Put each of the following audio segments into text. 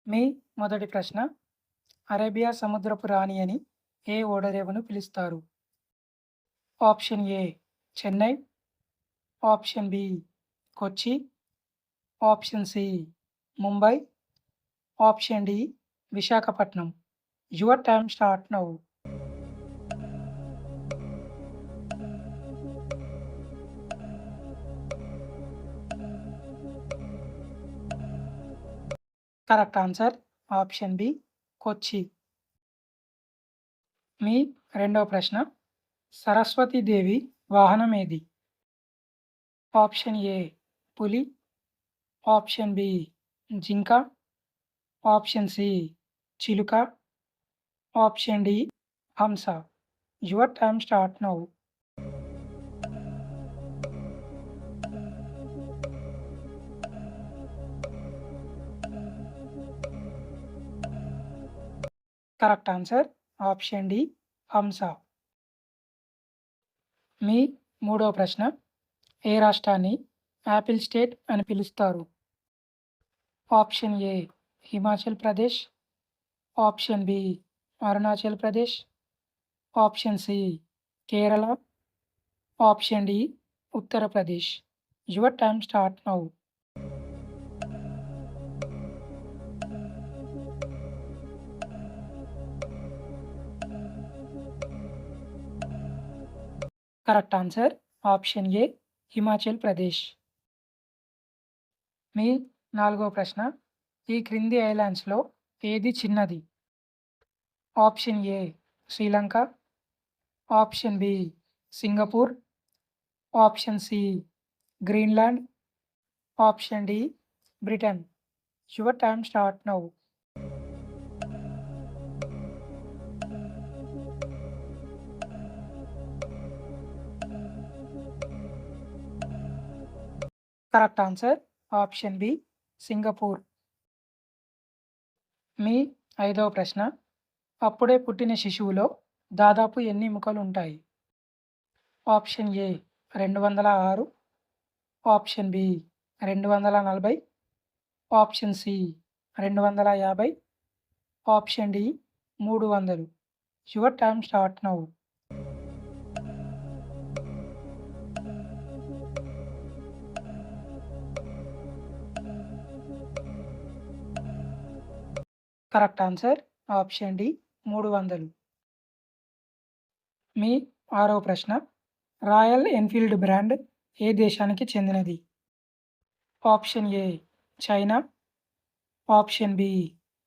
మీ మొదటి ప్రశ్న అరేబియా సముద్రపు రాణి అని ఏ ఓడరేవును పిలుస్తారు? Option A Chennai, option B Kochi, option C Mumbai, option D Visakhapatnam. Your time start now. Correct answer option B కొచ్చి. మీ రెండవ ప్రశ్న సరస్వతీదేవి వాహనం ఏది? ఆప్షన్ ఏ పులి, ఆప్షన్ బి జింక, ఆప్షన్ సి చిలుక, ఆప్షన్ డి హంస. Your time start now. Correct answer option D హంస. మీ మూడవ ప్రశ్న ఏ రాష్ట్రాన్ని యాపిల్ స్టేట్ అని పిలుస్తారు? Option A Himachal Pradesh, option B Arunachal Pradesh, option C Kerala, option D Uttar Pradesh. Your time start now. Correct answer option ఏ హిమాచల్ ప్రదేశ్. మీ నాలుగవ ప్రశ్న ఈ క్రింది ఐలాండ్స్లో ఏది చిన్నది? Option A Sri Lanka, option B Singapore, option C Greenland, option D Britain. Your time start now. Correct answer option B Singapore. మీ ఐదవ ప్రశ్న అప్పుడే పుట్టిన శిశువులో దాదాపు ఎన్ని ఎముకలు ఉంటాయి? Option A 206, option B 240, option C 250, option D 300. Your time start now. Correct answer option D 300. మీ ఆరవ ప్రశ్న రాయల్ ఎన్ఫీల్డ్ బ్రాండ్ ఏ దేశానికి చెందినది? Option A China, option B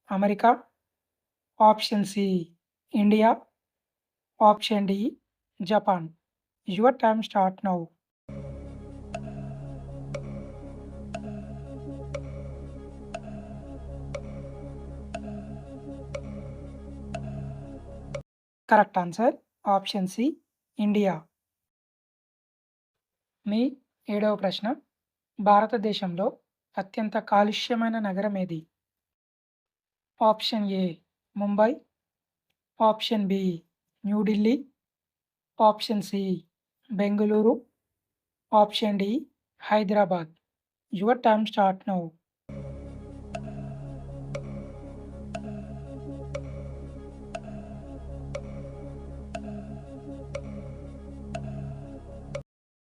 America, option C India, option D Japan. Your time start now. Correct answer option C India. మీ ఏడవ ప్రశ్న భారతదేశంలో అత్యంత కాలుష్యమైన నగరం ఏది? Option A Mumbai, option B New Delhi, option C Bengaluru, option D Hyderabad. Your time start now.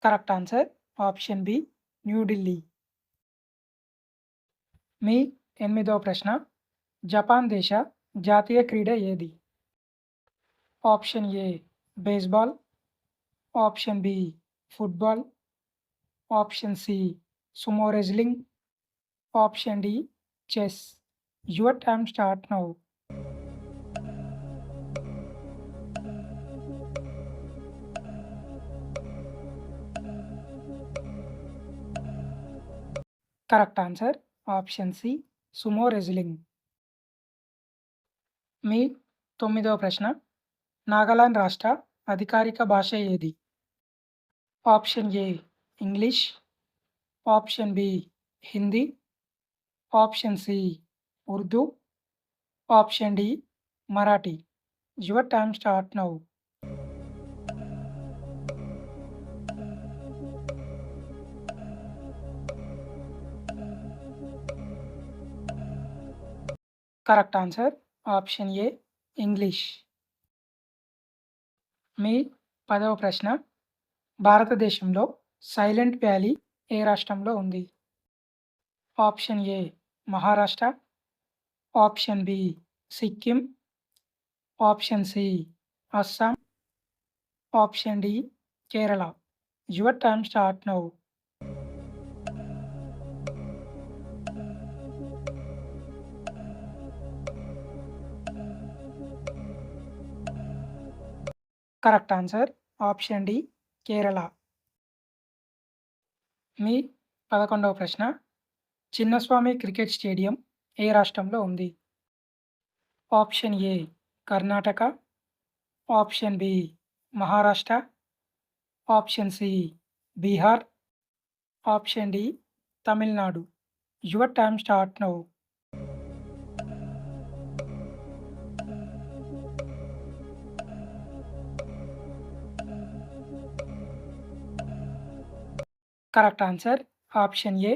Correct answer option B New Delhi. మీ ఎనిమిదవ ప్రశ్న జపాన్ దేశ జాతీయ క్రీడ ఏది? Option A baseball, option B football, option C sumo wrestling, option D chess. Your time start now. Correct answer option C sumo wrestling. మీ తొమ్మిదవ ప్రశ్న నాగాలాండ్ రాష్ట్ర అధికారిక భాష ఏది? Option A English, option B Hindi, option C Urdu, option D Marathi. Your time start now. Correct answer option A English. మీ 10వ ప్రశ్న భారతదేశంలో సైలెంట్ వ్యాలీ ఏ రాష్ట్రంలో ఉంది? Option A Maharashtra, option B Sikkim, option C Assam, option D Kerala. Your time start now. Correct answer option D Kerala. మీ 11వ ప్రశ్న చిన్నస్వామి క్రికెట్ స్టేడియం ఏ రాష్ట్రంలో ఉంది? Option A Karnataka, option B Maharashtra, option C Bihar, option D Tamil Nadu. Your time start now. Correct answer option A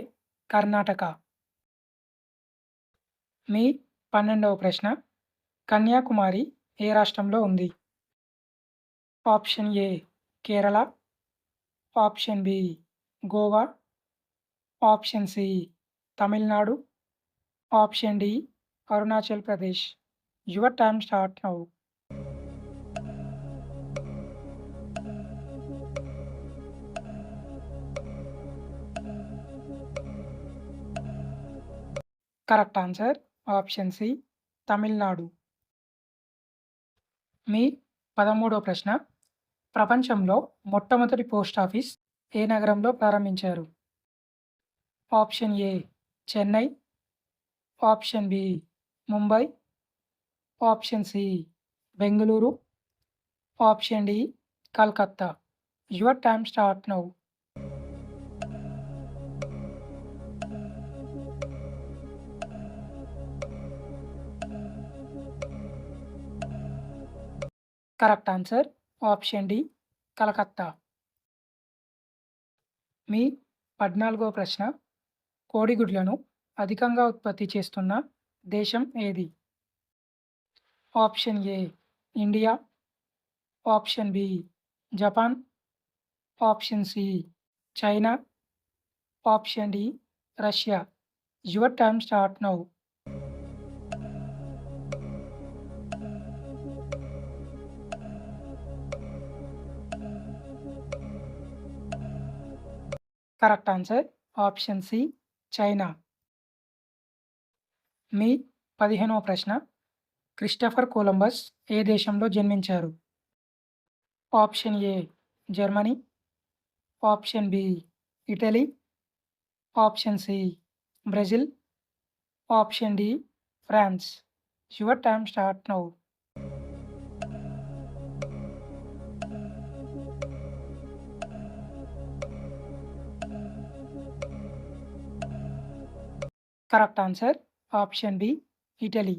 Karnataka. మీ 12వ ప్రశ్న కన్యాకుమారి ఏ రాష్ట్రంలో ఉంది? Option A Kerala, option B Goa, option C Tamil Nadu, option D Arunachal Pradesh. Your time start now. Correct answer option C Tamil Nadu. మీ 13వ ప్రశ్న ప్రపంచంలో మొట్టమొదటి పోస్ట్ ఆఫీస్ ఏ నగరంలో ప్రారంభించారు? Option A Chennai, option B Mumbai, option C Bengaluru, option D Calcutta. Your time start now. Correct answer option D Calcutta. మీ 14వ ప్రశ్న కోడిగుడ్లను అధికంగా ఉత్పత్తి చేస్తున్న దేశం ఏది? Option A India, option B Japan, option C China, option D Russia. Your time start now. Correct answer option C China. మీ 15వ ప్రశ్న క్రిస్టఫర్ కొలంబస్ ఏ దేశంలో జన్మించారు? Option A Germany, option B Italy, option C Brazil, option D France. Your time start now. Correct answer option B Italy.